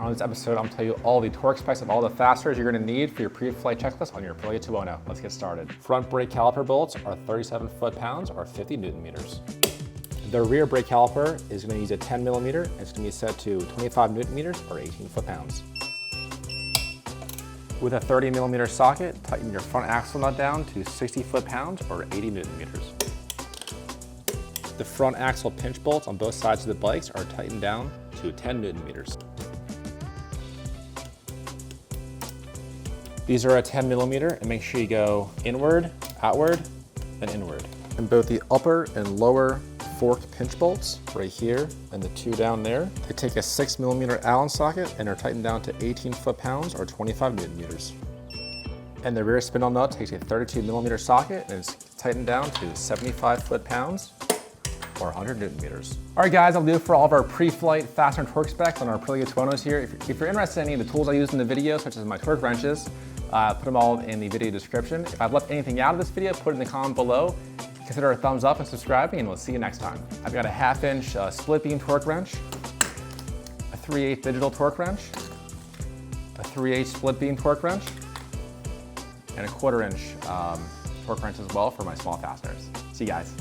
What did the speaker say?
On this episode, I'm gonna tell you all the torque specs of all the fasteners you're gonna need for your pre-flight checklist on your Aprilia 2.0. Let's get started. Front brake caliper bolts are 37 foot-pounds or 50 Newton meters. The rear brake caliper is gonna use a 10 millimeter, and it's gonna be set to 25 Newton meters or 18 foot-pounds. With a 30 millimeter socket, tighten your front axle nut down to 60 foot-pounds or 80 Newton meters. The front axle pinch bolts on both sides of the bikes are tightened down to 10 Newton meters. These are a 10 millimeter, and make sure you go inward, outward, and inward. And both the upper and lower fork pinch bolts, right here, and the two down there, they take a 6 millimeter Allen socket and are tightened down to 18 foot-pounds or 25 Newton meters. And the rear spindle nut takes a 32 millimeter socket and is tightened down to 75 foot-pounds or 100 Newton meters. All right, guys, that'll do it for all of our pre-flight fastener torque specs on our Aprilia 2.0s here. If you're interested in any of the tools I used in the video, such as my torque wrenches, put them all in the video description. If I've left anything out of this video, put it in the comment below. Consider a thumbs up and subscribing, and we'll see you next time. I've got a 1/2 inch split beam torque wrench, a 3/8 digital torque wrench, a 3/8 split beam torque wrench, and a 1/4 inch torque wrench as well for my small fasteners. See you guys.